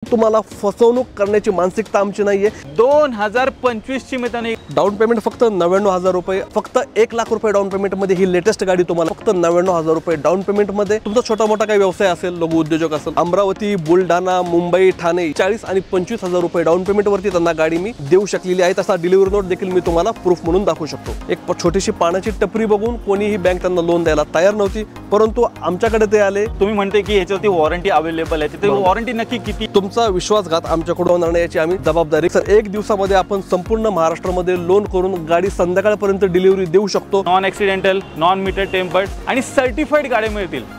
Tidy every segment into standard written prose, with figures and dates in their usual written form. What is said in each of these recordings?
तुम्हाला फसवणूक करण्याची मानसिकता आमची नाहीये। 2025 ची मित्रांनो डाऊन पेमेंट फक्त 99,000 रुपये, फक्त 1 लाख रुपये डाऊन पेमेंट मध्ये ही लेटेस्ट गाडी तुम्हाला फक्त 99,000 रुपये डाऊन पेमेंट मध्ये। तुमचा छोटा मोठा काही व्यवसाय असेल, लघु उद्योजक असेल, अमरावती, बुलढाणा, मुंबई, ठाणे 40 आणि 25,000 रुपये डाऊन पेमेंट वरती त्यांना गाडी मी देऊ शकलेली आहे। तसा डिलिव्हरी नोट देखील मी तुम्हाला प्रूफ म्हणून दाखवू शकतो। एक छोटीशी पाण्याची टपरी बघून कोणीही बँक त्यांना लोन द्यायला तयार नव्हती, परंतु आमच्याकडे ते आले। तुम्ही म्हणते की ह्याच्यावरती वॉरंटी अवेलेबल आहे, तिथे वॉरंटी नक्की किती? तुमचा विश्वासघात आमच्याकडून होणार नाही याची आम्ही जबाबदारी सर 1 दिवसामध्ये आपण संपूर्ण महाराष्ट्रामध्ये लोन करून गाडी संध्याकाळपर्यंत डिलिव्हरी देऊ शकतो। Non accidental, non meter tampered आणि सर्टिफाईड गाड्या मिळतील।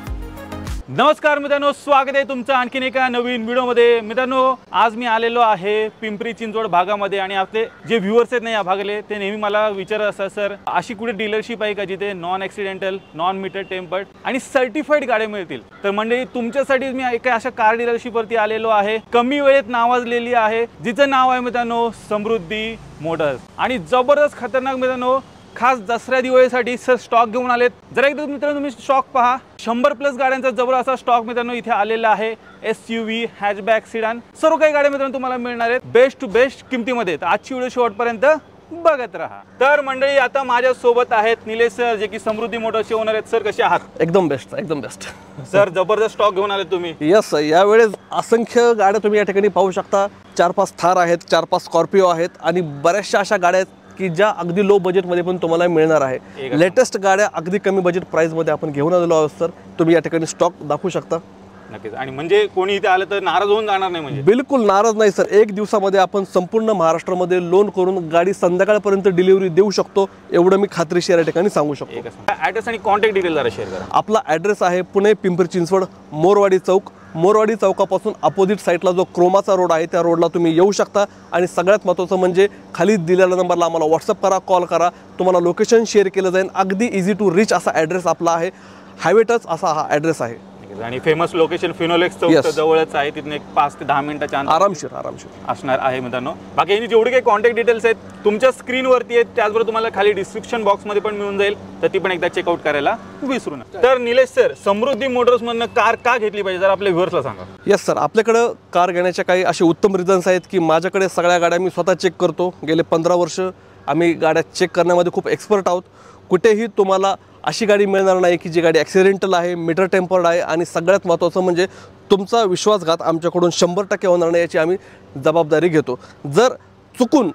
नमस्कार मित्रांनो, स्वागत आहे तुमचं आणखीन एका नवीन व्हिडिओमध्ये। मित्रांनो, आज मी आलेलो आहे पिंपरी चिंचवड भागामध्ये आणि आपले जे व्ह्यूअर्स आहेत ना या भागाले, ते नेहमी मला विचारत असतात, सर अशी कुठे डीलरशिप आहे का जिथे non accidental, non meter tampered आणि सर्टिफाईड गाड्या मिळतील? तर म्हणजे तुमच्यासाठी मी एका अशा कार डीलरशिपवरती आलेलो आहे, कमी वेळेत नावाजलेली आहे, जिचं नाव आहे मित्रांनो समृद्धी मोटर्स। आणि जबरदस्त खतरनाक मित्रांनो, खास दसऱ्या दिवाळीसाठी सर स्टॉक घेऊन आलेत। जरा एकदा मित्रांनो तुम्ही स्टॉक पहा, 100+ गाड्यांचा जबर असा स्टॉक मित्रांनो इथे आलेला आहे। SUV, हॅचबॅक, सिडान सर्व काही गाड्या मित्रांनो तुम्हाला मिळणार आहेत बेस्ट टू बेस्ट किमतीमध्ये। तर आजची व्हिडिओ शेवटपर्यंत बघत राहा। तर मंडळी, आता माझ्या सोबत आहेत निलेश सर, जे की समृद्धी मोटर्सचे ओनर आहेत। सर कसे आहात? एकदम बेस्ट, एकदम बेस्ट सर। जबरदस्त स्टॉक घेऊन आले तुम्ही। यस, यावेळेस असंख्य गाड्या तुम्ही या ठिकाणी पाहू शकता। 4-5 थार आहेत, 4-5 स्कॉर्पिओ आहेत आणि बऱ्याचशा अशा गाड्या आहेत की ज्या अगदी लो बजेट मध्ये पण तुम्हाला मिळणार आहे। लेटेस्ट गाड्या अगदी कमी बजेट प्राइस मध्ये आपण घेऊन आलेलो आहोत सर। तुम्ही या ठिकाणी स्टॉक दाखवू शकता। नक्कीच। आणि म्हणजे कोणी इथे आलं तर नाराज होऊन जाणार नाही? म्हणजे बिलकुल नाराज नाही सर। 1 दिवसामध्ये आपण संपूर्ण महाराष्ट्रामध्ये लोन करून गाडी संध्याकाळपर्यंत डिलिव्हरी देऊ शकतो, एवढं मी खात्रीशीर या ठिकाणी सांगू शकतो। ॲड्रेस आणि कॉन्टॅक्ट डिटेल जरा शेअर करा। आपला ॲड्रेस आहे पुणे पिंपरी चिंचवड, मोरवाडी चौक। मोरवाडी चौकापासून अपोजिट साईडला जो क्रोमाचा रोड आहे त्या रोडला तुम्ही येऊ शकता। आणि सगळ्यात महत्त्वाचं म्हणजे खाली दिलेल्या नंबरला आम्हाला व्हॉट्सअप करा, कॉल करा, तुम्हाला लोकेशन शेअर केलं जाईल। अगदी इझी टू रीच असा ॲड्रेस आपला आहे, हायवे टच असा हा ॲड्रेस आहे। आणि फेमस लोकेशन फिनोलेक्स चौक जवळच आहे, तिथून एक 5 ते 10 मिनिटाच्या आरामशीर असणार आहे मित्रांनो। बाकी यांनी जेवढे काही कॉन्टॅक्ट डिटेल्स आहेत तुमच्या स्क्रीनवरती आहेत, त्याचबरोबर तुम्हाला खाली डिस्क्रिप्शन बॉक्समध्ये पण मिळून जाईल, तर ती पण एकदा चेकआउट करायला विसरू नका। तर निलेश सर, समृद्धी मोटर्स मधनं कार का घेतली पाहिजे जर आपल्या व्ह्यूअर्सला सांगा। यस सर, आपल्याकडे कार घेण्याचे काही असे उत्तम रिझन्स आहेत की माझ्याकडे सगळ्या गाड्या मी स्वतः चेक करतो। गेले 15 वर्ष आम्ही गाड्या चेक करण्यामध्ये खूप एक्सपर्ट आहोत। कुठेही तुम्हाला अशी गाडी मिळणार नाही की जी गाडी ॲक्सिडेंटल आहे, मीटर टेम्पर्ड आहे आणि सगळ्यात महत्त्वाचं म्हणजे तुमचा विश्वासघात आमच्याकडून 100% होणार नाही याची आम्ही जबाबदारी घेतो। जर चुकून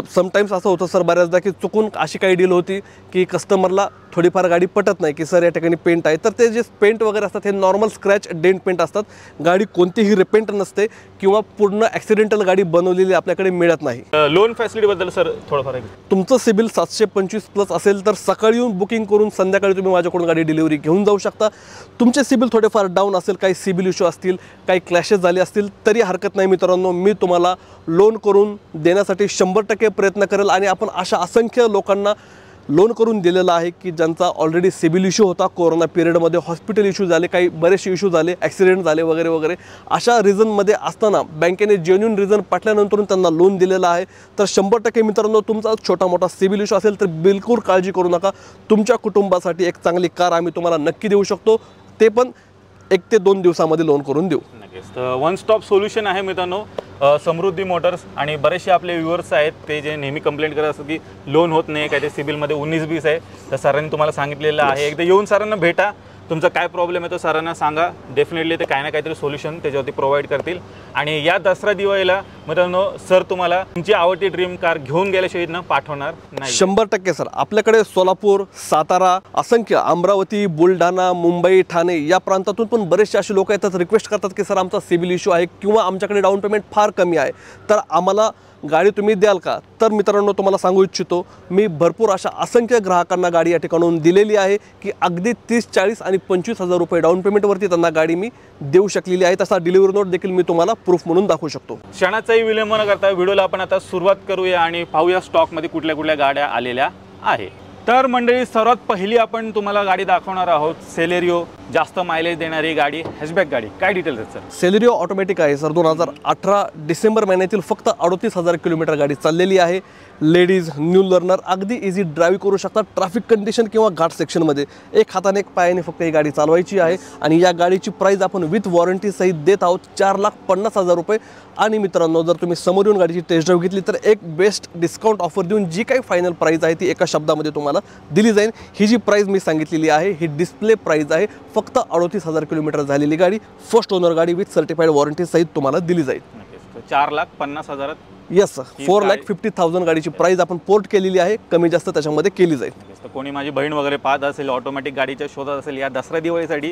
समटाईम्स असं होतं सर बऱ्याचदा की चुकून अशी काही डील होती की कस्टमरला थोडीफार गाडी पटत नाही की सर या ठिकाणी पेंट आहे, तर ते जे पेंट वगैरे असतात हे नॉर्मल स्क्रॅच डेंट पेंट असतात। गाडी कोणतीही रिपेंट नसते किंवा पूर्ण ॲक्सिडेंटल गाडी बनवलेली आपल्याकडे मिळत नाही। लोन फॅसिलिटीबद्दल सर थोडंफार आहे? तुमचं सिबिल 725+ असेल तर सकाळी येऊन बुकिंग करून संध्याकाळी तुम्ही माझ्याकडून गाडी डिलिव्हरी घेऊन जाऊ शकता। तुमचे सिबिल थोडेफार डाऊन असेल, काही सिबिल इश्यू असतील, काही क्लॅशेस झाले असतील तरी हरकत नाही मित्रांनो, मी तुम्हाला लोन करून देण्यासाठी 100% प्रयत्न करेल। आणि आपण अशा असंख्य लोकांना लोन करून दिलेला आहे की ज्यांचा ऑलरेडी सिबिल इश्यू होता, कोरोना पिरियडमध्ये हॉस्पिटल इश्यू झाले, काही बरेचसे इश्यू झाले, ॲक्सिडेंट झाले वगैरे वगैरे, अशा रिझनमध्ये असताना बँकेने जेन्युइन रिझन पाटल्यानंतर त्यांना लोन दिलेलं आहे। तर 100% मित्रांनो, तुमचा छोटा मोठा सिबिल इश्यू असेल तर बिलकुल काळजी करू नका, तुमच्या कुटुंबासाठी एक चांगली कार आम्ही तुम्हाला नक्की देऊ शकतो, ते पण 1 ते 2 दिवसामध्ये लोन करून देऊ। नक्कीच। तर वन स्टॉप सोल्युशन आहे मित्रांनो समृद्धी मोटर्स। आणि बरेचसे आपले व्ह्यूअर्स आहेत ते जे नेहमी कंप्लेंट करत असतात की लोन होत नाही, काय ते सिबिलमध्ये 19-20 आहे, तर सरांनी तुम्हाला सांगितलेलं आहे एकदा येऊन सरांना भेटा, तुमचा काय प्रॉब्लेम आहे तो सरांना सांगा, डेफिनेटली ते काही ना काहीतरी सोल्युशन त्याच्यावरती प्रोव्हाइड करतील। आणि या दसरा दिवाळीला मित्रांनो सर तुम्हाला तुमची आवडती ड्रीम कार घेऊन गेल्याशिवाय न पाठवणार नाही। 100% सर। आपल्याकडे सोलापूर, सातारा, असंख्य अमरावती, बुलढाणा, मुंबई, ठाणे या प्रांतातून पण बरेचसे असे लोक येतात, रिक्वेस्ट करतात की सर आमचा सिबिल इश्यू आहे किंवा आमच्याकडे डाऊन पेमेंट फार कमी आहे, तर आम्हाला गाडी तुम्ही द्याल का? तर मित्रांनो तुम्हाला सांगू इच्छितो, मी भरपूर अशा असंख्य ग्राहकांना गाडी या ठिकाणून दिलेली आहे की अगदी 30, 40 आणि 25,000 रुपये डाऊन पेमेंटवरती त्यांना गाडी मी देऊ शकलेली आहे। तसा डिलिव्हरी नोट देखील मी तुम्हाला प्रूफ म्हणून दाखवू शकतो। क्षणाचाही विलंब न करता व्हिडिओला आपण आता सुरुवात करूया आणि पाहूया स्टॉकमध्ये कुठल्या कुठल्या गाड्या आलेल्या आहे। तर मंडळी, सर्वात पहिली आपण तुम्हाला गाडी दाखवणार आहोत सेलेरियो जास्त मायलेज देणारी गाडी, हॅशबॅक गाडी, काय डिटेल्स आहेत सर? सेलेरिओ ऑटोमॅटिक आहे सर. 2018 डिसेंबर महिन्यातील फक्त 38,000 किलोमीटर गाडी चाललेली आहे. लेडीज, न्यू लर्नर अगदी इझी ड्राईव्ह करू शकतात. ट्रॅफिक कंडिशन किंवा घाट सेक्शनमध्ये एक हाताने एक पायाने फक्त ही गाडी चालवायची आहे. आणि या गाडीची प्राईस आपण विथ वॉरंटी सहित देत आहोत 4,50,000 रुपये. आणि मित्रांनो, जर तुम्ही समोर येऊन गाडीची टेस्ट ड्राईव्ह घेतली तर एक बेस्ट डिस्काउंट ऑफर देऊन जी काही फायनल प्राईस आहे ती एका शब्दामध्ये तुम्हाला दिली जाईल. ही जी प्राईस मी सांगितलेली आहे ही डिस्प्ले प्राईस आहे. फक्त 38,000 किलोमीटर झालेली गाडी, फर्स्ट ओनर गाडी विथ सर्टिफाईड वॉरंटी सहित तुम्हाला दिली जाईल. 4,50,000. येस सर, 4,50,000 गाडीची प्राइस आपण पोर्ट केलेली आहे. कमी जास्त त्याच्यामध्ये केली जाईल. तर कोणी माझी बहीण वगैरे पाहत असेल, ऑटोमॅटिक गाडीच्या शोधात असेल, या दसरा दिवाळीसाठी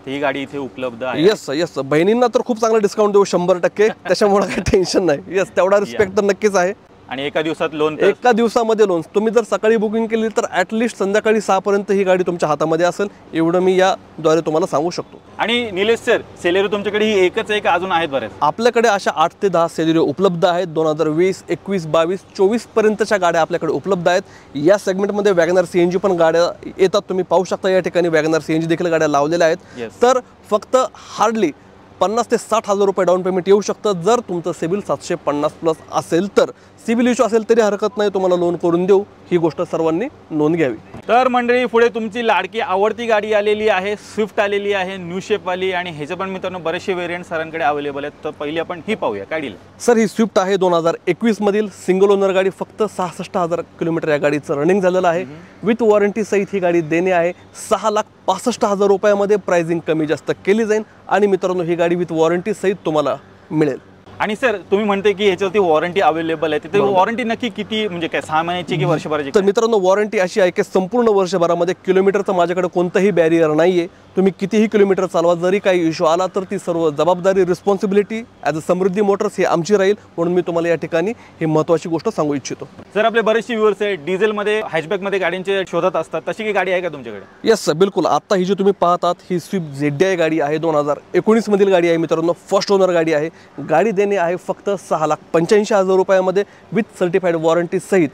ही गाडी इथे उपलब्ध आहे. येस सर, बहिणींना तर खूप चांगला डिस्काउंट देऊ 100%. त्याच्यामुळे काही टेन्शन नाही. येस, तेवढा रिस्पेक्ट तर नक्कीच आहे. आणि एका दिवसात लोन, एका दिवसामध्ये लोन. तुम्ही जर सकाळी बुकिंग केली तर ॲटलिस्ट संध्याकाळी 6 पर्यंत ही गाडी तुमच्या हातामध्ये असेल, एवढं मी याद्वारे तुम्हाला सांगू शकतो. आणि निलेश सर, सेलेरिओ तुमच्याकडे ही एकच आहे का अजून आहेत बरेच? आपल्याकडे अशा 8 ते 10 सेलेरिओ उपलब्ध आहेत. 2020, 21, 22, 24 पर्यंतच्या गाड्या आपल्याकडे उपलब्ध आहेत. या सेगमेंटमध्ये वॅगनर CNG पण गाड्या येतात. तुम्ही पाहू शकता या ठिकाणी वॅगनर CNG देखील गाड्या लावलेल्या आहेत. तर फक्त हार्डली 50,000 ते 60,000 रुपये डाऊन पेमेंट येऊ शकतं. जर तुमचं सिबिल 750+ असेल तर. सिबिल इश्यू असेल तरी हरकत नाही, तुम्हाला लोन करून देऊ. ही गोष्ट सर्वांनी नोंद घ्यावी. तर मंडळी, पुढे तुमची लाडकी आवडती गाडी आलेली आहे. स्विफ्ट आलेली आहे, न्यू शेपवाली. आणि ह्याचे पण मित्रांनो बरेचसे वेरियंट सरांकडे अवेलेबल आहेत. तर पहिली आपण ही पाहूया. काय डील सर? ही स्विफ्ट आहे 2021 मधील सिंगल ओनर गाडी. फक्त 66,000 किलोमीटर या गाडीचं रनिंग झालेलं आहे. विथ वॉरंटी सहित ही गाडी देणे आहे. 6,65,000 रुपयामध्ये प्राइसिंग कमी जास्त केली जाईल. आणि मित्रांनो, ही गाडी विथ वॉरंटी सहित तुम्हाला मिळेल. आणि सर, तुम्ही म्हणते की ह्याच्यावरती वॉरंटी अवेलेबल आहे. तिथे वॉरंटी नक्की किती, म्हणजे काय 6 महिन्याची की वर्षभराची? तर मित्रांनो, वॉरंटी अशी आहे की संपूर्ण वर्षभरामध्ये किलोमीटरचं माझ्याकडे कोणतंही बॅरियर नाही आहे. तुम्ही कितीही किलोमीटर चालवा, जरी काही इश्यू आला तर ती सर्व जबाबदारी, responsibility as a Samruddhi motors ही आमची राहील. म्हणून मी तुम्हाला या ठिकाणी ही महत्त्वाची गोष्ट सांगू इच्छितो. जर आपले बरेचसे व्ह्यूअर्स आहे डिझेलमध्ये, हॅशबॅकमध्ये गाड्यांचे शोधत असतात, तशी काही गाडी आहे का तुमच्याकडे? येस सर, बिलकुल. आता ही जी तुम्ही पाहतात ही स्विफ्ट ZDI गाडी आहे. 2019 मधील गाडी आहे मित्रांनो. फर्स्ट ओनर गाडी आहे. गाडी देणे आहे फक्त 6,85,000 रुपयामध्ये विथ सर्टिफाईड वॉरंटी सहित.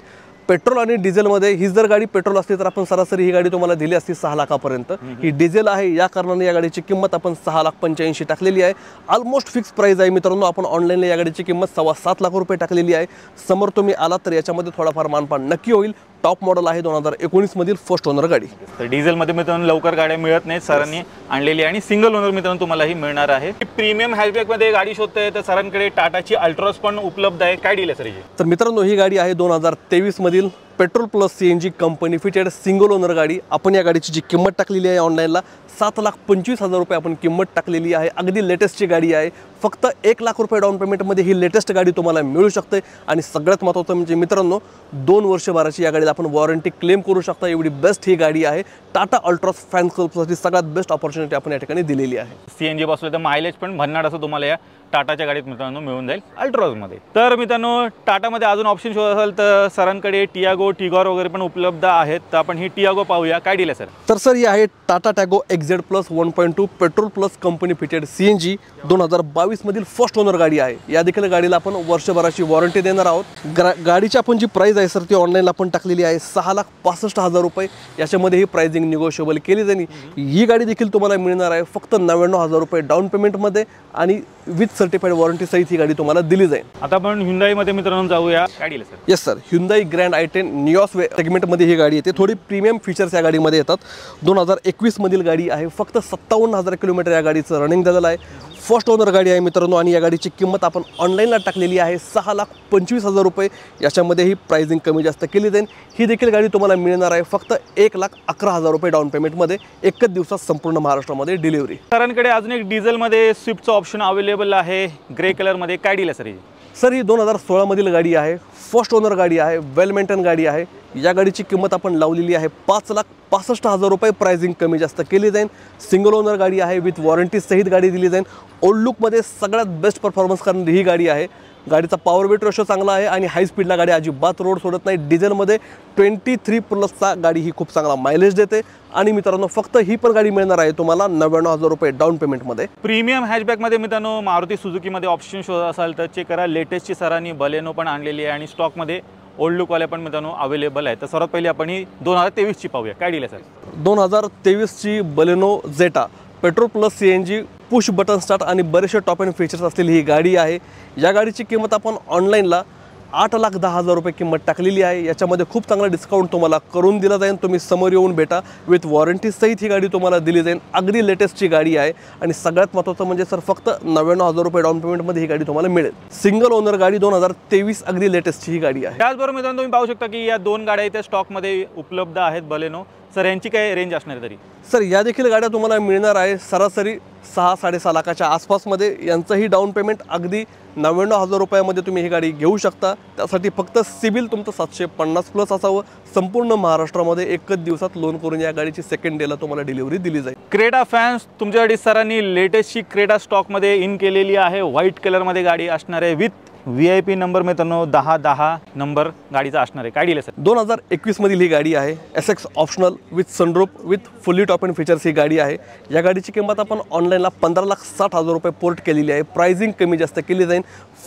पेट्रोल आणि डिझेलमध्ये ही जर गाडी पेट्रोल असती तर आपण सरासरी ही गाडी तुम्हाला दिली असती 6 लाखापर्यंत. ही डिझेल आहे, या कारणाने या गाडीची किंमत आपण 6,85,000 टाकलेली आहे. ऑलमोस्ट फिक्स प्राइस आहे मित्रांनो. आपण ऑनलाईनला या गाडीची किंमत 7.25 लाख रुपये टाकलेली आहे. समोर तुम्ही आलात तर याच्यामध्ये थोडाफार मानपान नक्की होईल. टॉप मॉडेल आहे 2019 मधील फर्स्ट ओनर गाडी. तर डिझेलमध्ये मित्रांनो लवकर गाड्या मिळत नाहीत, सरांनी आणलेली. आणि सिंगल ओनर मित्रांनो तुम्हाला ही मिळणार आहे. प्रीमियम हॅशबॅकमध्ये गाडी शोधताय तर सरांकडे टाटाची अल्ट्रॉस पण उपलब्ध आहे. काय डील आहे सर ही? तर मित्रांनो, ही गाडी आहे 2023 मधील petrol plus CNG company fitted single owner गाडी. आपण या गाडीची जी किंमत टाकलेली आहे ऑनलाईनला 7,25,000 रुपये आपण किंमत टाकलेली आहे. अगदी लेटेस्टची गाडी आहे. फक्त 1 लाख रुपये डाऊन पेमेंटमध्ये ही लेटेस्ट गाडी तुम्हाला मिळू शकते. आणि सगळ्यात महत्त्वाचं म्हणजे मित्रांनो, 2 वर्षभराची या गाडीला आपण वॉरंटी क्लेम करू शकता. एवढी बेस्ट ही गाडी आहे. टाटा अल्ट्रॉस फॅन क्लबसाठी सगळ्यात बेस्ट ऑपॉर्च्युनिटी आपण या ठिकाणी दिलेली आहे. CNG बसलं तर मायलेज पण भन्नाट असं तुम्हाला या टाटाच्या गाडीत मित्रांनो मिळून जाईल अल्ट्रॉसमध्ये. तर मित्रांनो, टाटामध्ये अजून ऑप्शन शोधत असाल तर सरांकडे टियागो, टिगॉर वगैरे पण उपलब्ध आहेत. तर आपण ही टियागो पाहूया. काय डील आहे सर? तर सर, ही आहे Tata Tiago XZ plus 1.2 petrol plus company fitted CNG 2022 मधील फर्स्ट ओनर गाडी आहे. या देखील गाडीला आपण वर्षभराची वॉरंटी देणार आहोत. गाडीची आपण जी प्राइस आहे सर ती ऑनलाईनला आपण टाकलेली आहे 6,65,000 रुपये. याच्यामध्ये ही प्राइसिंग निगोशिएबल केली जाईल. ही गाडी देखील तुम्हाला मिळणार आहे फक्त 99,000 रुपये डाऊन पेमेंटमध्ये आणि विथ सर्टिफाईड वॉरंटी सहित ही गाडी तुम्हाला दिली जाईल. आता आपण Hyundaiमध्ये मित्रांनो जाऊया. काय डील आहे sir? Yes sir, Hyundai grand i10 Nios सेगमेंटमध्ये ही गाडी येते. थोडी प्रीमियम फीचर्स या गाडीमध्ये येतात. 2021 मधील गाडी आहे. फक्त 57,000 किलोमीटर या गाडीचं रनिंग झालेलं आहे. फर्स्ट ओनर गाडी आहे मित्रांनो. आणि या गाडीची किंमत आपण ऑनलाईनला टाकलेली आहे 6,25,000 रुपये. याच्यामध्ये ही प्राइसिंग कमी जास्त केली जाईल. ही देखील गाडी तुम्हाला मिळणार आहे फक्त 1,11,000 रुपये डाऊन पेमेंटमध्ये. एकच दिवसात संपूर्ण महाराष्ट्रामध्ये डिलिव्हरी. सरांकडे अजून एक डिझेलमध्ये स्विफ्टचं ऑप्शन अवेलेबल आहे ग्रे कलरमध्ये. काय डील आहे सर ही? सर, ही 2016 मधील गाडी आहे. फर्स्ट ओनर गाडी आहे. वेल मेंटेन गाडी आहे. या गाडीची किंमत आपण लावलेली आहे 5,65,000 रुपये. प्राइसिंग कमी जास्त केली जाईल. सिंगल ओनर गाडी आहे. विथ वॉरंटी सहित गाडी दिली जाईल. ओल्ड लुकमध्ये सगळ्यात बेस्ट परफॉर्मन्स करणारी ही गाडी आहे. गाडीचा पॉवर वेट रेशो चांगला आहे आणि हाय स्पीडला गाडी अजिबात रोड सोडत नाही. डिझेलमध्ये 23+ गाडी ही खूप चांगला मायलेज देते. आणि मित्रांनो, फक्त ही पण गाडी मिळणार आहे तुम्हाला 99,000 रुपये डाऊन पेमेंटमध्ये. प्रीमियम हॅशबॅकमध्ये मित्रांनो मारुती सुझुकीमध्ये ऑप्शन शोधत असाल तर चेक करा. लेटेस्टची सरांनी बलेनो पण आणलेली आहे आणि स्टॉकमध्ये ओल्ड लुकवाल्या पण मित्रांनो अवेलेबल आहे. तर सर्वात पहिले आपण ही 2023ची पाहूया. काय डील आहे सर? 2023ची Baleno Zeta petrol plus CNG push button start आणि बरेचसे टॉप एंड फीचर्स असलेली ही गाडी आहे। या गाडीची किंमत आपण ऑनलाईनला 8,10,000 रुपये किंमत टाकलेली आहे। याच्यामध्ये खूप चांगला डिस्काउंट तुम्हाला करून दिला जाईल। तुम्ही समोर येऊन भेटा, विथ वॉरंटी सहित ही गाडी तुम्हाला दिली जाईल। अगदी लेटेस्टची गाडी आहे आणि सगळ्यात महत्त्वाचं म्हणजे सर फक्त 99,000 रुपये डाऊन पेमेंटमध्ये ही गाडी तुम्हाला मिळेल। सिंगल ओनर गाडी 2023 अगदी लेटेस्टची ही गाडी आहे। त्याचबरोबर मित्रांनो तुम्ही पाहू शकता की या दोन गाड्या इथे स्टॉकमध्ये उपलब्ध आहेत बलेनो। सर यांची काय रेंज असणार तरी? सर या देखील गाड्या तुम्हाला मिळणार आहे सरासरी 6-6.5 लाखाच्या आसपासमध्ये। यांचंही डाऊन पेमेंट अगदी 99,000 रुपयामध्ये तुम्ही ही गाडी घेऊ शकता। त्यासाठी फक्त सिबिल तुमचं 750 प्लस असावं। संपूर्ण महाराष्ट्रामध्ये एकच दिवसात लोन करून या गाडीची सेकंड डेला तुम्हाला डिलिव्हरी दिली जाईल। क्रेटा फॅन्स तुमच्यासाठी सरांनी लेटेस्टची क्रेटा स्टॉकमध्ये इन केलेली आहे। व्हाईट कलरमध्ये गाडी असणार आहे विथ VIP नंबर मित्रांनो 1010 नंबर गाडीचा असणार आहे। काय डील आहे सर? 2021 मधील ही गाडी आहे। SX optional with sunroof with fully top end features ही गाडी आहे। या गाडीची किंमत आपण ऑनलाईनला 15,60,000 रुपये पोर्ट केलेली आहे। प्राइसिंग कमी जास्त केली जाईल।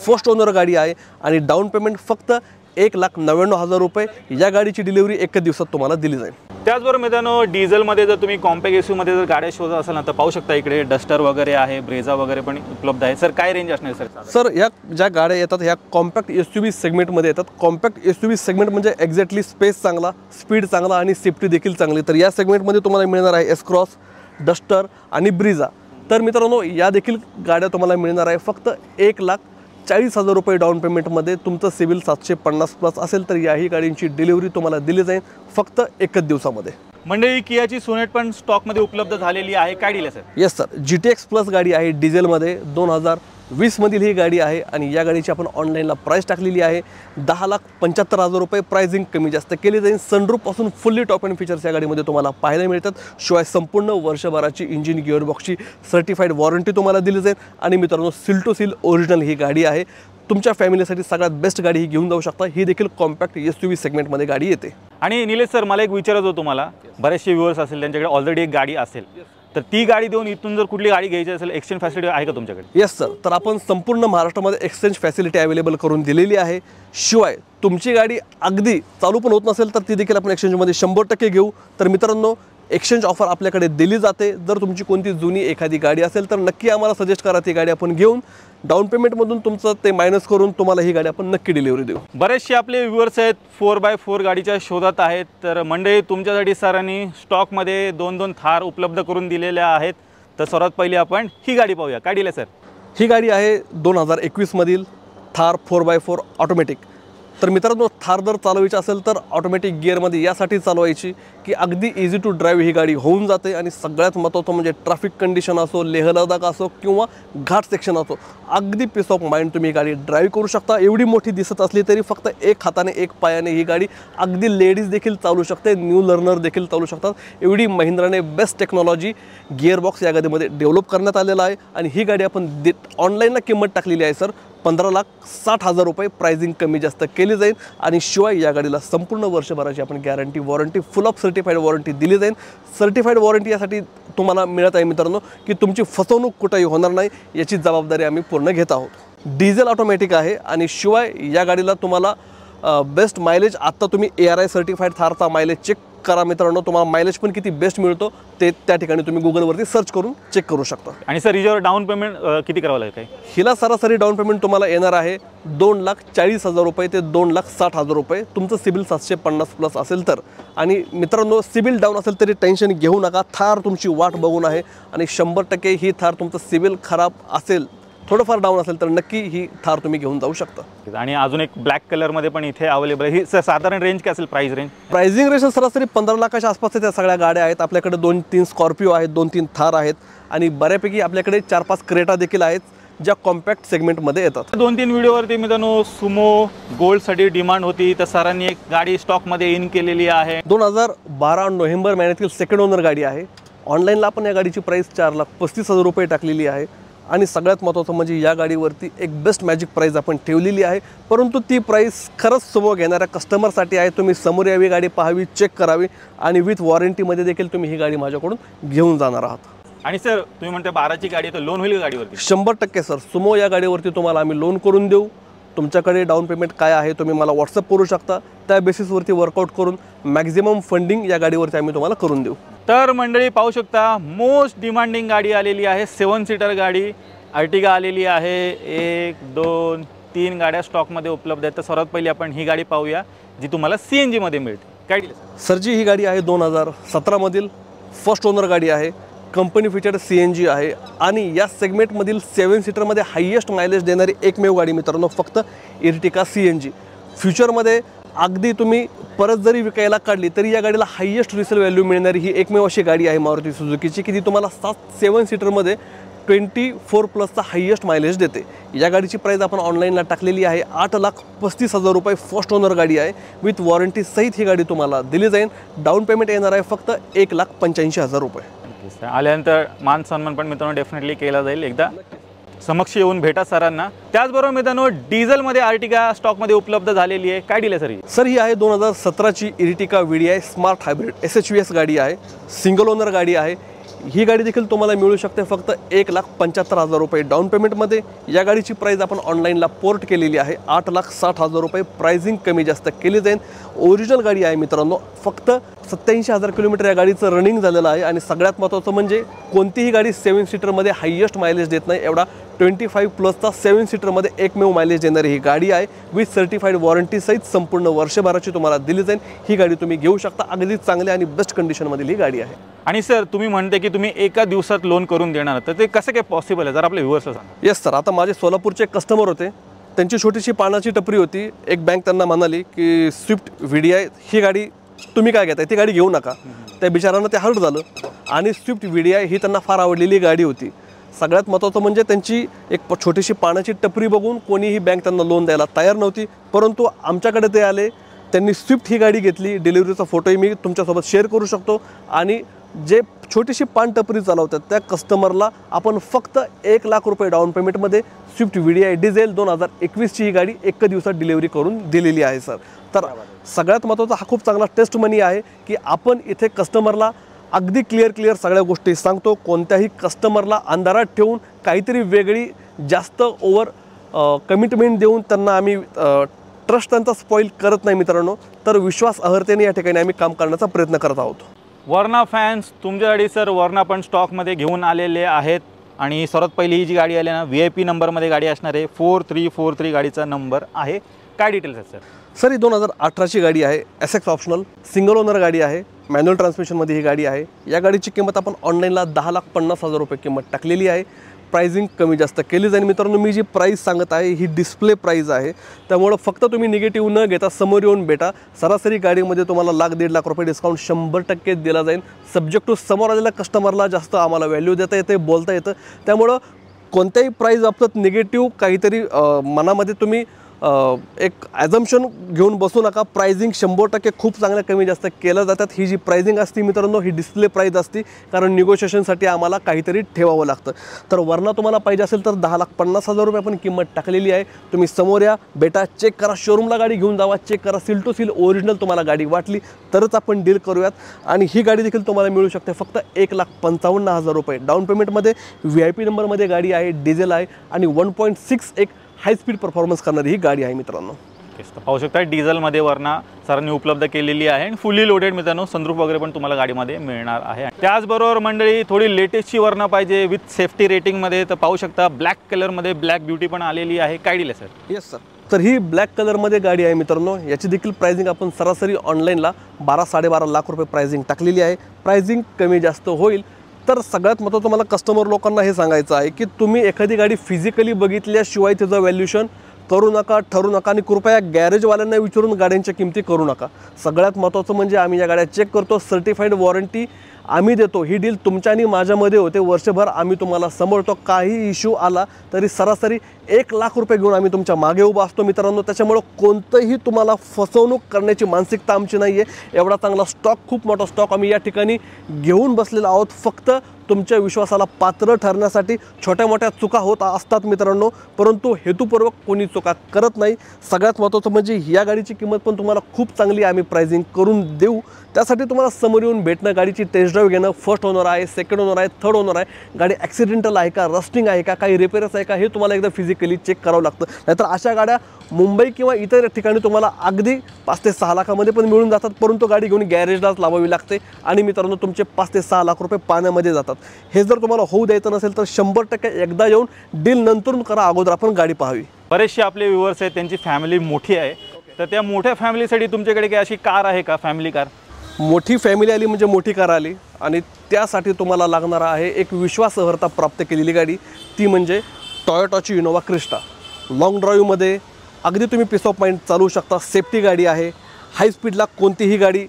फर्स्ट ओनर गाडी आहे आणि डाऊन पेमेंट फक्त 1,99,000 रुपये। या गाडीची डिलिव्हरी एकच दिवसात तुम्हाला दिली जाईल। त्याचबरोबर मित्रांनो डिझेलमध्ये जर तुम्ही कॉम्पॅक्ट SUV जर गाड्या शोधत असाल ना तर पाहू शकता इकडे डस्टर वगैरे आहे, ब्रेझा वगैरे पण उपलब्ध आहे। सर काय रेंज असणार सर? सर या ज्या गाड्या येतात ह्या कॉम्पॅक्ट SUV सेगमेंटमध्ये येतात। कॉम्पॅक्ट SUV सेगमेंट म्हणजे एक्झॅक्टली स्पेस चांगला, स्पीड चांगला आणि सेफ्टी देखील चांगली। तर या सेगमेंटमध्ये तुम्हाला मिळणार आहे S-क्रॉस, डस्टर आणि ब्रीझा। तर मित्रांनो या देखील गाड्या तुम्हाला मिळणार आहे फक्त 1,40,000 रुपये डाऊन पेमेंटमध्ये। तुमचं सिबिल 750 प्लस असेल तर याही गाडींची डिलिव्हरी तुम्हाला दिली जाईल फक्त एकच दिवसामध्ये। मंडळी कियाची सोनेट पण स्टॉकमध्ये उपलब्ध झालेली आहे। काय डील आहे sir? Yes sir, GTX plus गाडी आहे डिझेलमध्ये। 2020 मधील ही गाडी आहे आणि या गाडीची आपण ऑनलाईनला प्राइस टाकलेली आहे 10,75,000 रुपये। प्राइसिंग कमी जास्त केली जाईल। सनरूफपासून फुल्ली टॉप एंड फीचर्स या गाडीमध्ये तुम्हाला पाहायला मिळतात। शिवाय संपूर्ण वर्षभराची इंजिन गिअरबॉक्सची सर्टिफाईड वॉरंटी तुम्हाला दिली जाईल। आणि मित्रांनो सील टू सील ओरिजिनल ही गाडी आहे। तुमच्या फॅमिलीसाठी सगळ्यात बेस्ट गाडी ही घेऊन जाऊ शकता। ही देखील कॉम्पॅक्ट SUV सेगमेंटमध्ये गाडी येते। आणि निलेश सर मला एक विचारायचं होतं तुम्हाला, बरेचसे व्ह्यूअर्स असेल त्यांच्याकडे ऑलरेडी एक गाडी असेल तर ती गाडी देऊन इथून जर कुठली गाडी घ्यायची असेल एक्सचेंज फॅसिलिटी आहे का तुमच्याकडे? येस सर, तर आपण संपूर्ण महाराष्ट्रामध्ये एक्सचेंज फॅसिलिटी अवेलेबल करून दिलेली आहे। शिवाय तुमची गाडी अगदी चालू पण होत नसेल तर ती देखील आपण एक्सचेंजमध्ये 100% घेऊ। तर मित्रांनो एक्सचेंज ऑफर आपल्याकडे दिली जाते। जर तुमची कोणती जुनी एखादी गाडी असेल तर नक्की आम्हाला सजेस्ट करा, ती गाडी आपण घेऊन डाऊन पेमेंटमधून तुमचं ते मायनस करून तुम्हाला ही गाडी आपण नक्की डिलिव्हरी देऊ। बरेचसे आपले व्ह्यूअर्स आहेत 4x4 गाडीच्या शोधात आहेत। तर मंडळी तुमच्यासाठी सरांनी स्टॉकमध्ये 2-2 थार उपलब्ध करून दिलेल्या आहेत। तर सर्वात पहिली आपण ही गाडी पाहूया। काय डील आहे सर? ही गाडी आहे 2021 मधील थार 4x4 ऑटोमॅटिक। तर मित्रांनो थार जर चालवायची असेल तर ऑटोमॅटिक गिअरमध्ये यासाठी चालवायची की अगदी इझी टू ड्राईव्ह ही गाडी होऊन जाते। आणि सगळ्यात महत्त्वाचं म्हणजे ट्रॅफिक कंडिशन असो, लेह लडाख असो किंवा घाट सेक्शन असो, अगदी पीस ऑफ माइंड तुम्ही ही गाडी ड्राईव्ह करू शकता। एवढी मोठी दिसत असली तरी फक्त एक हाताने एक पायाने ही गाडी अगदी लेडीज देखील चालू शकते, न्यू लर्नर देखील चालू शकतात। एवढी महिंद्राने बेस्ट टेक्नॉलॉजी गिअरबॉक्स या गाडीमध्ये डेव्हलप करण्यात आलेला आहे। आणि ही गाडी आपण ऑनलाईनला किंमत टाकलेली आहे सर 15,60,000 रुपये। प्राइसिंग कमी जास्त केली जाईल आणि शिवाय या गाडीला संपूर्ण वर्षभराची आपण guarantee warranty full of certified warranty दिली जाईल। सर्टिफाईड वॉरंटी यासाठी तुम्हाला मिळत आहे मित्रांनो की तुमची फसवणूक कुठेही होणार नाही, याची जबाबदारी आम्ही पूर्ण घेत आहोत। डिझेल ऑटोमॅटिक आहे आणि शिवाय या गाडीला तुम्हाला बेस्ट मायलेज, आत्ता तुम्ही ARI सर्टिफाईड थारचा मायलेज चेक करा मित्रांनो, तुम्हाला मायलेज पण किती बेस्ट मिळतो ते त्या ठिकाणी तुम्ही गुगलवरती सर्च करून चेक करू शकता। आणि सर हिच्यावर डाऊन पेमेंट किती करावं लागेल? काय हिला सरासरी डाऊन पेमेंट तुम्हाला येणार आहे 2,40,000 रुपये ते 2,60,000 रुपये। तुमचं सिबिल 750 प्लस असेल तर। आणि मित्रांनो सिबिल डाऊन असेल तरी टेन्शन घेऊ नका, थार तुमची वाट बघून आहे। आणि 100% ही थार तुमचं सिबिल खराब असेल, थोडंफार डाऊन असेल तर नक्की ही थार तुम्ही घेऊन जाऊ शकता। आणि अजून एक ब्लॅक कलरमध्ये पण इथे अवेलेबल आहे। ही साधारण रेंज काय असेल? Price range? प्राइसिंग रेंज सरासरी 15 लाखाच्या आसपास त्या सगळ्या गाड्या आहेत। आपल्याकडे 2-3 स्कॉर्पिओ आहेत, 2-3 थार आहेत आणि बऱ्यापैकी आपल्याकडे 4-5 क्रेटा देखील आहेत ज्या कॉम्पॅक्ट सेगमेंटमध्ये येतात। 2-3 व्हिडिओवरती मित्रांनो सुमो गोल्डसाठी डिमांड होती तर सरांनी एक गाडी स्टॉकमध्ये इन केलेली आहे। 2012 नोव्हेंबर महिन्यातील सेकंड ओनर गाडी आहे। ऑनलाईनला आपण या गाडीची प्राइस 4,35,000 रुपये टाकलेली आहे। आणि सगळ्यात महत्त्वाचं म्हणजे या गाडीवरती एक बेस्ट मॅजिक प्राइस आपण ठेवलेली आहे। परंतु ती प्राइस खरंच समोर घेणाऱ्या कस्टमरसाठी आहे। तुम्ही समोर यावी, गाडी पाहावी, चेक करावी आणि विथ वॉरंटीमध्ये देखील तुम्ही ही गाडी माझ्याकडून घेऊन जाणार आहात। आणि सर तुम्ही म्हणता 12ची गाडी आहे तर लोन होईल गाडीवरती? 100% सर, सुमो या गाडीवरती तुम्हाला आम्ही लोन करून देऊ। तुमच्याकडे डाऊन पेमेंट काय आहे तुम्ही मला व्हॉट्सअप करू शकता, त्या बेसिसवरती वर्कआउट करून मॅक्झिमम फंडिंग या गाडीवरती आम्ही तुम्हाला करून देऊ। तर मंडळी पाहू शकता मोस्ट डिमांडिंग गाडी आलेली आहे, 7 सीटर गाडी अर्टिगा आलेली आहे। 1 2 3 गाड्या स्टॉकमध्ये उपलब्ध आहेत। तर सर्वात पहिली आपण ही गाडी पाहूया जी तुम्हाला CNG मध्ये मिळते। काय सर जी ही गाडी आहे 2017 मधील फर्स्ट ओनर गाडी आहे, कंपनी फीचर्ड CNG आहे आणि या सेगमेंटमधील 7 सीटरमध्ये हायेस्ट मायलेज देणारी एकमेव गाडी मित्रांनो फक्त इर्टिका CNG। फ्युचरमध्ये अगदी तुम्ही परत जरी विकायला काढली तरी या गाडीला हायेस्ट रिसेल व्हॅल्यू मिळणारी ही एकमेव अशी गाडी आहे मारुती सुझुकीची की ती तुम्हाला 7 सीटरमध्ये 24+ हायेस्ट मायलेज देते। या गाडीची प्राइस आपण ऑनलाईनला टाकलेली आहे 8,35,000 रुपये फर्स्ट ओनर गाडी आहे। विथ वॉरंटी सहित ही गाडी तुम्हाला दिली जाईल। डाऊन पेमेंट येणार आहे फक्त 1,85,000 रुपये। आल्यानंतर मान सन्मान पण मित्रांनो डेफिनेटली केला जाईल। एकदा समक्ष येऊन भेटा सरांना। त्याचबरोबर मित्रांनो डिझेलमध्ये अर्टिगा स्टॉकमध्ये उपलब्ध झालेली आहे। काय डील आहे सर ही आहे 2017ची Ertiga VDI smart hybrid SHVS गाडी आहे, सिंगल ओनर गाडी आहे। ही गाडी देखील तुम्हाला मिळू शकते फक्त 1,75,000 रुपये डाऊन पेमेंटमध्ये। या गाडीची प्राइस आपण ऑनलाईनला पोर्ट केलेली आहे 8,60,000 रुपये। प्राइसिंग कमी जास्त केली जाईल। ओरिजिनल गाडी आहे मित्रांनो, फक्त 87,000 किलोमीटर या गाडीचं रनिंग झालेलं आहे आणि सगळ्यात महत्त्वाचं म्हणजे कोणतीही गाडी 7 सीटरमध्ये हायेस्ट मायलेज देत नाही, एवढा 25+ 7 सीटरमध्ये एकमेव मायलेज देणारी ही गाडी आहे। विथ सर्टिफाईड वॉरंटी सहित संपूर्ण वर्षभराची तुम्हाला दिली जाईल। ही गाडी तुम्ही घेऊ शकता, अगदी चांगली आणि बेस्ट कंडिशनमधील ही गाडी आहे। आणि सर तुम्ही म्हणते की तुम्ही एका दिवसात लोन करून देणार, तर ते कसं काय पॉसिबल आहे जर आपल्या व्ह्यूअर्सला सांगा। येस सर, आता माझे सोलापूरचे कस्टमर होते, त्यांची छोटीशी पानाची टपरी होती। एक बँक त्यांना म्हणाली की स्विफ्ट VDI ही गाडी तुम्ही काय घेताय, ती गाडी घेऊ नका। त्या बिचारांना ते हर्ट झालं आणि स्विफ्ट VDI ही त्यांना फार आवडलेली गाडी होती। सगळ्यात महत्त्वाचं म्हणजे त्यांची एक छोटीशी पानाची टपरी बघून कोणीही बँक त्यांना लोन द्यायला तयार नव्हती, परंतु आमच्याकडे ते आले, त्यांनी स्विफ्ट ही गाडी घेतली। डिलिव्हरीचा फोटोही मी तुमच्यासोबत शेअर करू शकतो। आणि जे छोटीशी पान टपरी चालवतात त्या कस्टमरला आपण फक्त 1,00,000 रुपये डाऊन पेमेंटमध्ये स्विफ्ट VDI डिझेल 2021ची ही गाडी एका दिवसात डिलिव्हरी करून दिलेली आहे सर। तर सगळ्यात महत्त्वाचा हा खूप चांगला टेस्ट मनी आहे की आपण इथे कस्टमरला अगदी क्लिअर सगळ्या गोष्टी सांगतो। कोणत्याही कस्टमरला अंधारात ठेवून काहीतरी वेगळी जास्त ओव्हर कमिटमेंट देऊन त्यांना आम्ही ट्रस्ट त्यांचा स्पॉईल करत नाही मित्रांनो। तर विश्वास अर्हतेने या ठिकाणी आम्ही काम करण्याचा प्रयत्न करत आहोत। वर्ना फॅन्स तुमच्यासाठी सर वर्ना पण स्टॉकमध्ये घेऊन आलेले आहेत। आणि सर्वात पहिली ही जी गाडी आली ना VIP नंबरमध्ये गाडी असणार आहे, 4343 गाडीचा नंबर आहे। काय डिटेल्स आहेत सर? सर ही 2018ची गाडी आहे, SX ऑप्शनल सिंगल ओनर गाडी आहे, मॅन्युअल ट्रान्समिशनमध्ये ही गाडी आहे। या गाडीची किंमत आपण ऑनलाईनला 10,50,000 रुपये किंमत टाकलेली आहे। प्राइसिंग कमी जास्त केली जाईल मित्रांनो। मी जी प्राइस सांगत आहे ही डिस्प्ले प्राइस आहे, त्यामुळे फक्त तुम्ही निगेटिव्ह न घेता समोर येऊन भेटा। सरासरी गाडीमध्ये तुम्हाला 1,00,000-1,50,000 रुपये डिस्काउंट 100% दिला जाईल। सब्जेक्ट टू समोर आलेल्या कस्टमरला जास्त आम्हाला व्हॅल्यू देता येते, बोलता येतं। त्यामुळं कोणत्याही प्राइस बाबतीत निगेटिव्ह काहीतरी मनामध्ये तुम्ही एक ॲझम्पशन घेऊन बसू नका। प्राइसिंग 100% खूप चांगल्या कमी जास्त केल्या जातात। ही जी प्राइसिंग असते मित्रांनो ही डिस्प्ले प्राइस असते, कारण निगोशिएशनसाठी आम्हाला काहीतरी ठेवावं लागतं। तर वरना तुम्हाला पाहिजे असेल तर 10,50,000 रुपये आपण किंमत टाकलेली आहे। तुम्ही समोर या, बेटा चेक करा, शोरूमला गाडी घेऊन जावा, चेक करा, सील टू सील ओरिजिनल तुम्हाला गाडी वाटली तरच आपण डील करूयात। आणि ही गाडी देखील तुम्हाला मिळू शकते फक्त 1,55,000 रुपये डाऊन पेमेंटमध्ये। VIP नंबरमध्ये गाडी आहे, डिझेल आहे आणि 1.6 एक हाय स्पीड परफॉर्मन्स करणारी ही गाडी आहे मित्रांनो। पाहू शकता डिझेलमध्ये वर्ना सरांनी उपलब्ध केलेली आहे आणि फुल्ली लोडेड मित्रांनो, सनरूफ वगैरे पण तुम्हाला गाडीमध्ये मिळणार आहे। त्याचबरोबर मंडळी थोडी लेटेस्टची वर्ना पाहिजे विथ सेफ्टी रेटिंगमध्ये, तर पाहू शकता ब्लॅक कलरमध्ये ब्लॅक ब्युटी पण आलेली आहे। काय डील आहे सर? येस सर, तर ही ब्लॅक कलरमध्ये गाडी आहे मित्रांनो। याची देखील प्राइसिंग आपण सरासरी ऑनलाईनला 12-12.5 लाख रुपये प्राइसिंग टाकलेली आहे। प्राइसिंग कमी जास्त होईल। तर सगळ्यात महत्त्वाचं मला कस्टमर लोकांना हे सांगायचं आहे की तुम्ही एखादी गाडी फिजिकली बघितल्याशिवाय त्याचं व्हॅल्युएशन करू नका, ठरू नका आणि कृपया गॅरेजवाल्यांना विचारून गाड्यांच्या किमती करू नका। सगळ्यात महत्त्वाचं म्हणजे आम्ही या गाड्या चेक करतो, सर्टिफाईड वॉरंटी आम्ही देतो। ही डील तुमच्या आणि माझ्यामध्ये होते, वर्षभर आम्ही तुम्हाला सांभाळतो। काही इश्यू आला तरी सरासरी 1,00,000 रुपये घेऊन आम्ही तुमच्या मागे उभा असतो मित्रांनो। त्याच्यामुळे कोणतंही तुम्हाला फसवणूक करण्याची मानसिकता आमची नाही आहे। एवढा चांगला स्टॉक, खूप मोठा स्टॉक आम्ही या ठिकाणी घेऊन बसलेलो आहोत। फक्त तुमच्या विश्वासाला पात्र ठरण्यासाठी छोट्या मोठ्या चुका होत असतात मित्रांनो, परंतु हेतुपूर्वक कोणी चुका करत नाही। सगळ्यात महत्त्वाचं म्हणजे या गाडीची किंमत पण तुम्हाला खूप चांगली आम्ही प्राइसिंग करून देऊ। त्यासाठी तुम्हाला समोर येऊन भेटणं, गाडीची टेस्ट टेस्ट ड्राईव्ह घेणं, फर्स्ट ओनर आहे, सेकंड ओनर आहे, थर्ड ओनर आहे, गाडी ॲक्सिडेंटल आहे का, रस्टिंग आहे का, काही रिपेअर्स आहे का, हे तुम्हाला एकदा फिजिकली चेक करावं लागतं. नाहीतर अशा गाड्या मुंबई किंवा इतर ठिकाणी तुम्हाला अगदी 5 ते 6 लाखामध्ये पण मिळून जातात, परंतु गाडी घेऊन गॅरेजलाच लावावी लागते आणि मित्रांनो तुमचे 5 ते 6 लाख रुपये पाण्यामध्ये जातात. हे जर तुम्हाला होऊ द्यायचं नसेल तर 100% एकदा येऊन डील नंतर करा, अगोदर आपण गाडी पाहावी. बरेचसे आपले व्ह्युअर्स आहेत, त्यांची फॅमिली मोठी आहे, तर त्या मोठ्या फॅमिलीसाठी तुमच्याकडे काही अशी कार आहे का, फॅमिली कार? मोठी फॅमिली आली म्हणजे मोठी कार आली आणि त्यासाठी तुम्हाला लागणारा आहे एक विश्वासार्हता प्राप्त केलेली गाडी, ती म्हणजे टोयोटाची इनोव्हा क्रिस्टा. लॉंग ड्राईव्हमध्ये अगदी तुम्ही पीस ऑफ माइंड चालवू शकता. सेफ्टी गाडी आहे, हाय स्पीडला कोणतीही गाडी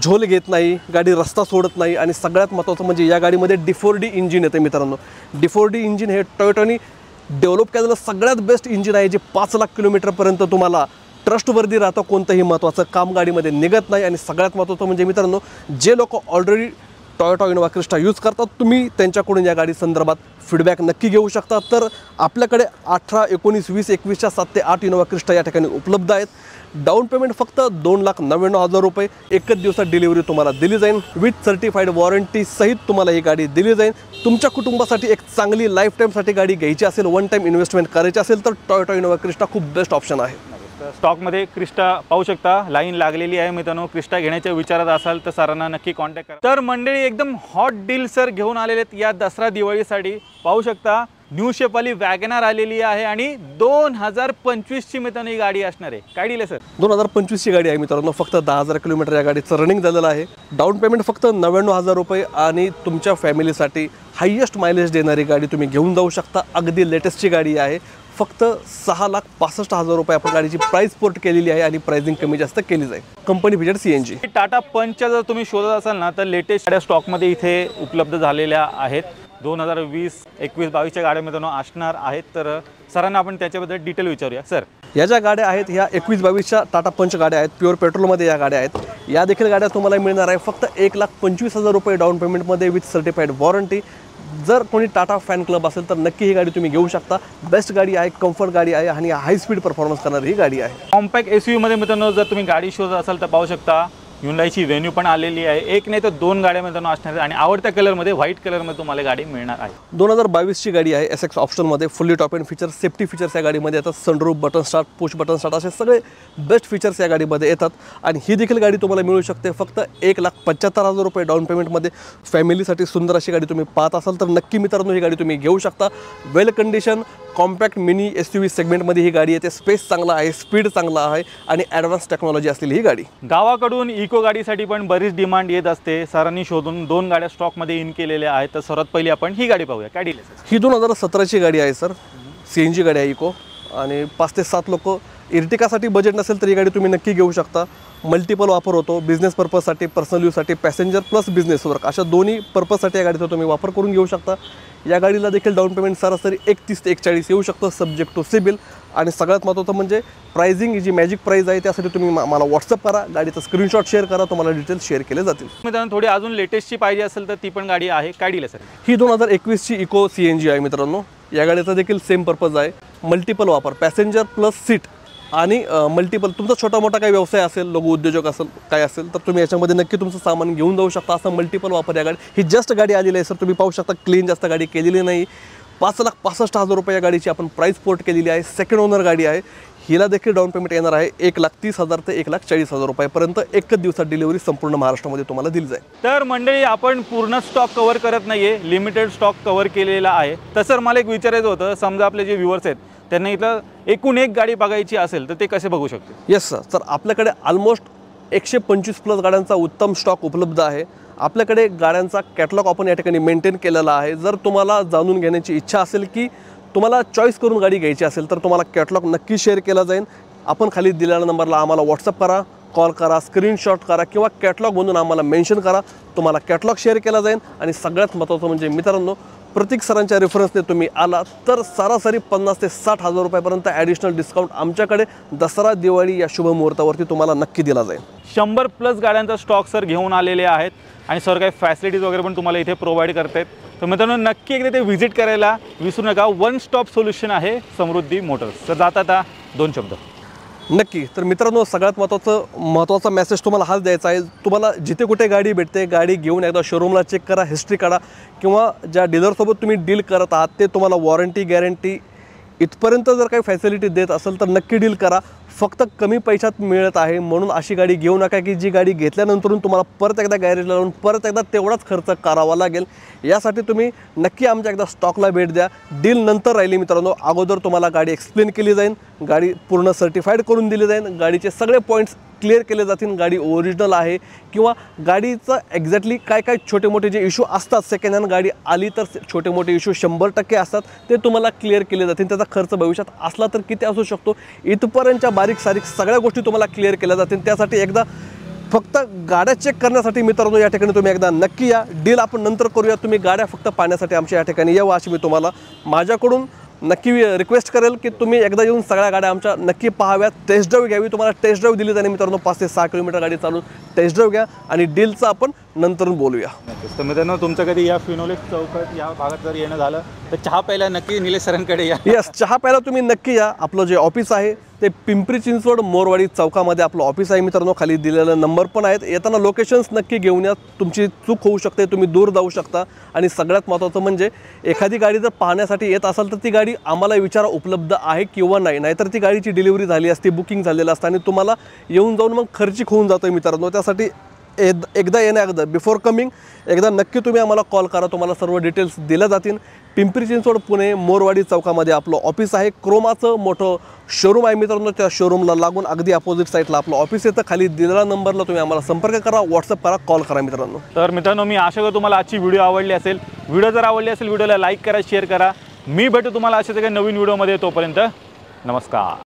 झोल घेत नाही, गाडी रस्ता सोडत नाही आणि सगळ्यात महत्त्वाचं म्हणजे या गाडीमध्ये D4D इंजिन येते मित्रांनो. D4D इंजिन हे टोयोटाने डेव्हलप केलेलं सगळ्यात बेस्ट इंजिन आहे, जे 5 लाख किलोमीटरपर्यंत तुम्हाला ट्रस्टवर्दी राहतं. कोणतंही महत्त्वाचं काम गाडीमध्ये निघत नाही आणि सगळ्यात महत्त्वाचं म्हणजे मित्रांनो, जे लोक already Toyota Innova Crysta use करतात, तुम्ही त्यांच्याकडून या गाडी संदर्भात फीडबॅक नक्की घेऊ शकता. तर आपल्याकडे 18, 19, 20, 21च्या 7 ते 8 इनोव्हा क्रिस्टा या ठिकाणी उपलब्ध आहेत. डाऊन पेमेंट फक्त 2,99,000 रुपये. एकच दिवसात डिलिव्हरी तुम्हाला दिली जाईल. विथ सर्टिफाईड वॉरंटी सहित तुम्हाला ही गाडी दिली जाईल. तुमच्या कुटुंबासाठी एक चांगली लाईफ टाईमसाठी गाडी घ्यायची असेल, वन टाईम इन्व्हेस्टमेंट करायची असेल तर टोयोटा इनोव्हा क्रिस्टा खूप बेस्ट ऑप्शन आहे. स्टॉकमध्ये क्रिस्टा पाहू शकता, लाईन लागलेली आहे मित्रांनो. क्रिस्टा घेण्याच्या विचारात असाल तर सरांना नक्की कॉन्टॅक्ट करा. तर मंडळी एकदम हॉट डील सर घेऊन आलेले आहेत या दसरा दिवाळीसाठी. पाहू शकता न्यू शेपवाली वॅगनार आलेली आहे आणि 2025ची मित्रांनो ही गाडी असणार आहे. काय डील आहे सर? 2025ची गाडी आहे मित्रांनो. फक्त 10,000 किलोमीटर या गाडीचं रनिंग झालेलं आहे. डाऊन पेमेंट फक्त 99,000 रुपये आणि तुमच्या फॅमिलीसाठी हायेस्ट मायलेज देणारी गाडी तुम्ही घेऊन जाऊ शकता. अगदी लेटेस्टची गाडी आहे. फक्त 6,65,000 रुपये आपण गाडीची प्राइस पोर्ट केलेली आहे आणि प्राइसिंग कमी जास्त केली जाईल. Company fitted CNG. टाटा पंचच्या जर तुम्ही शोधत असाल ना तर लेटेस्ट गाड्या स्टॉकमध्ये इथे उपलब्ध झालेल्या आहेत. 2020, 21, 22च्या गाड्या मित्रांनो असणार आहेत. तर सरांना आपण त्याच्याबद्दल डिटेल विचारूया. सर, या ज्या गाड्या आहेत ह्या 21-22च्या टाटा पंच गाड्या आहेत. प्युअर पेट्रोलमध्ये या गाड्या आहेत. या देखील गाड्या तुम्हाला मिळणार आहे फक्त 1,25,000 रुपये डाऊन पेमेंटमध्ये विथ सर्टिफाईड वॉरंटी. जर कोणी टाटा फॅन क्लब असेल तर नक्की ही गाडी तुम्ही घेऊ शकता. बेस्ट गाडी आहे, कम्फर्ट गाडी आहे आणि हाय स्पीड परफॉर्मन्स करणारी ही गाडी आहे. कॉम्पॅक्ट SUV मध्ये मित्रांनो जर तुम्ही गाडी शोधत असाल तर पाहू शकता Hyundaiची व्हेन्यू पण आलेली आहे. एक नाही तर 2 गाड्या मित्रांनो असणार आहेत आणि आवडत्या कलरमध्ये व्हाईट कलरमध्ये तुम्हाला गाडी मिळणार आहे. 2022ची गाडी आहे. SX ऑप्शनमध्ये fully top end features, safety features या गाडीमध्ये येतात. Sunroof, button start, push button start असे सगळे बेस्ट फीचर्स या गाडीमध्ये येतात आणि ही देखील गाडी तुम्हाला मिळू शकते फक्त 1,75,000 रुपये डाऊन पेमेंटमध्ये. फॅमिलीसाठी सुंदर अशी गाडी तुम्ही पाहत असाल तर नक्की मित्रांनो ही गाडी तुम्ही घेऊ शकता. वेल कंडिशन कॉम्पॅक्ट मिनी SUV सेगमेंटमध्ये ही गाडी येते. स्पेस चांगला आहे, स्पीड चांगला आहे आणि ॲडव्हान्स टेक्नॉलॉजी असलेली ही गाडी. गावाकडून इको गाडीसाठी पण बरीच डिमांड येत असते. सरांनी शोधून 2 गाड्या स्टॉकमध्ये इन केलेल्या आहेत. तर सर्वात पहिली आपण ही गाडी पाहूया. काय डील आहे? ही 2017ची गाडी आहे सर. CNG गाडी आहे इको आणि 5 ते 7 लोक. इर्टिकासाठी बजेट नसेल तर ही गाडी तुम्ही नक्की घेऊ शकता. मल्टिपल वापर होतो. बिझनेस पर्पजसाठी, पर्सनल यूजसाठी, पॅसेंजर प्लस बिझनेस वर्क अशा दोन्ही पर्पजसाठी या गाडीचा तुम्ही वापर करून घेऊ शकता. या गाडीला देखील डाऊन पेमेंट सरासरी 31 ते 41 येऊ शकतं सब्जेक्ट टू सिबिल. आणि सगळ्यात महत्त्वाचं म्हणजे प्राइसिंग ही जी मॅजिक प्राइस आहे त्यासाठी तुम्ही मला व्हॉट्सअप करा, गाडीचा स्क्रीनशॉट शेअर करा, तुम्हाला डिटेल्स शेअर केले जातील. मित्रांनो थोडी अजून लेटेस्टची पाहिजे असेल तर ती पण गाडी आहे. काय डील आहे सर? ही 2021ची इको CNG आहे मित्रांनो. या गाडीचा देखील सेम पर्पज आहे. मल्टिपल वापर, पॅसेंजर प्लस सीट आणि मल्टिपल. तुमचा छोटा मोठा काही व्यवसाय असेल, लघु उद्योजक असेल, काय असेल तर तुम्ही याच्यामध्ये नक्की तुमचं सामान घेऊन जाऊ शकता. असं मल्टिपल वापर या गाडी. ही जस्ट गाडी आलेली आहे सर. तुम्ही पाहू शकता क्लीन जास्त गाडी केलेली नाही. 5,65,000 रुपये या गाडीची आपण प्राइस पोर्ट केलेली आहे. सेकंड ओनर गाडी आहे. हिला देखील डाऊन पेमेंट येणार आहे 1,30,000 ते 1,40,000 रुपयापर्यंत. एकच दिवसात डिलिव्हरी संपूर्ण महाराष्ट्रामध्ये तुम्हाला दिली जाईल. तर मंडळी आपण पूर्ण स्टॉक कव्हर करत नाहीये, लिमिटेड स्टॉक कव्हर केलेला आहे. तसं मला एक विचारायचं होतं, समजा आपले जे व्ह्युअर्स आहेत त्यांना इथं एकूण एक गाडी बघायची असेल तर ते कसे बघू शकते? Yes sir. तर आपल्याकडे ऑलमोस्ट 125 प्लस गाड्यांचा उत्तम स्टॉक उपलब्ध आहे. आपल्याकडे गाड्यांचा कॅटलॉग आपण या ठिकाणी मेंटेन केलेला आहे. जर तुम्हाला जाणून घेण्याची इच्छा असेल की तुम्हाला चॉईस करून गाडी घ्यायची असेल तर तुम्हाला कॅटलॉग नक्की शेअर केला जाईल. आपण खाली दिलेल्या नंबरला आम्हाला व्हॉट्सअप करा, कॉल करा, स्क्रीनशॉट करा किंवा कॅटलॉग म्हणून आम्हाला मेन्शन करा. तुम्हाला कॅटलॉग शेअर केला जाईल. आणि सगळ्यात महत्त्वाचं म्हणजे मित्रांनो, प्रतीक सरांच्या रेफरन्सने तुम्ही आला तर सरासरी 50,000 ते 60,000 रुपयापर्यंत ॲडिशनल डिस्काउंट आमच्याकडे दसरा दिवाळी या शुभ मुहूर्तावरती तुम्हाला नक्की दिला जाईल. 100 प्लस गाड्यांचा स्टॉक सर घेऊन आलेले आहेत आणि सर काही फॅसिलिटीज वगैरे पण तुम्हाला इथे प्रोव्हाइड करतात. तर मित्रांनो नक्की एकदा ते व्हिजिट करायला विसरू नका. वन स्टॉप सोल्युशन आहे समृद्धी मोटर्स. तर जाता 2 शब्द. नक्की. तर मित्रांनो, सगळ्यात महत्त्वाचा मेसेज तुम्हाला हाच द्यायचा आहे. तुम्हाला जिथे कुठे गाडी भेटते, गाडी घेऊन एकदा शोरूमला चेक करा, हिस्ट्री काढा, किंवा ज्या डीलरसोबत तुम्ही डील करत आहात ते तुम्हाला वॉरंटी गॅरंटी इथपर्यंत जर काही फॅसिलिटी देत असेल तर नक्की डील करा. फक्त कमी पैशात मिळत आहे म्हणून अशी गाडी घेऊ नका की जी गाडी घेतल्यानंतरून तुम्हाला परत एकदा गॅरेजला लावून परत एकदा तेवढाच खर्च करावा लागेल. यासाठी तुम्ही नक्की आमच्या एकदा स्टॉकला भेट द्या. डील नंतर राहिली मित्रांनो. अगोदर तुम्हाला गाडी एक्सप्लेन केली जाईल, गाडी पूर्ण सर्टिफाईड करून दिली जाईल, गाडीचे सगळे पॉईंट्स क्लिअर केले जातील, गाडी ओरिजिनल आहे किंवा गाडीचं एक्झॅक्टली काय काय छोटे मोठे जे इश्यू असतात, सेकंड हँड गाडी आली तर छोटे मोठे इश्यू 100% असतात, ते तुम्हाला क्लिअर केले जातील. त्याचा खर्च भविष्यात असला तर किती असू शकतो, इथपर्यंतच्या बारीक सारीक सगळ्या गोष्टी तुम्हाला क्लिअर केल्या जातील. त्यासाठी एकदा फक्त गाड्या चेक करण्यासाठी मित्रांनो या ठिकाणी तुम्ही एकदा नक्की या. डील आपण नंतर करूया. तुम्ही गाड्या फक्त पाहण्यासाठी आमच्या या ठिकाणी यावं अशी मी तुम्हाला माझ्याकडून नक्की रिक्वेस्ट करेल की तुम्ही एकदा येऊन सगळ्या गाड्या आमच्या नक्की पाहाव्यात, टेस्ट ड्राईव्ह घ्यावी. तुम्हाला टेस्ट ड्राईव्ह दिली जाणे मित्रांनो. 5 ते 6 किलोमीटर गाडी चालून टेस्ट ड्राईव्ह घ्या आणि डीलचं आपण नंतर बोलूया. तर मित्रांनो, तुमचं कधी या फिनोलेक्स चौकात या भागात जर येणं झालं तर चहा प्यायला नक्की निलेश सरांकडे या. यस, चहा प्यायला तुम्ही नक्की या. आपलं जे ऑफिस आहे ते पिंपरी चिंचवड मोरवाडी चौकामध्ये आपलं ऑफिस आहे मित्रांनो. खाली दिलेला नंबर पण आहेत. येताना लोकेशन्स नक्की घेऊन या. तुमची चूक होऊ शकते, तुम्ही दूर जाऊ शकता. आणि सगळ्यात महत्त्वाचं म्हणजे एखादी गाडी जर पाहण्यासाठी येत असाल तर ती गाडी आम्हाला विचारा उपलब्ध आहे किंवा नाही. नाहीतर ती गाडीची डिलिव्हरी झाली असते, बुकिंग झालेलं असतं आणि तुम्हाला येऊन जाऊन मग खर्चिक होऊन जातो मित्रांनो. त्यासाठी एकदा येण्या बिफोर कमिंग एकदा नक्की तुम्ही आम्हाला कॉल करा. तुम्हाला सर्व डिटेल्स दिल्या जातील. पिंपरी चिंचवड पुणे मोरवाडी चौकामध्ये आपलं ऑफिस आहे. क्रोमाचं मोठं शोरूम आहे मित्रांनो. त्या शोरूमला लागून अगदी अपोजिट साईडला आपलं ऑफिस येतं. खाली दिलेल्या नंबरला तुम्ही आम्हाला संपर्क करा, व्हॉट्सअप करा, कॉल करा मित्रांनो. तर मित्रांनो, मी आशा करतो तुम्हाला आजची व्हिडिओ आवडली असेल. व्हिडिओ जर आवडली असेल व्हिडिओला लाईक करा, शेअर करा. मी भेटू तुम्हाला अशाच एका नवीन व्हिडिओमध्ये. तोपर्यंत नमस्कार.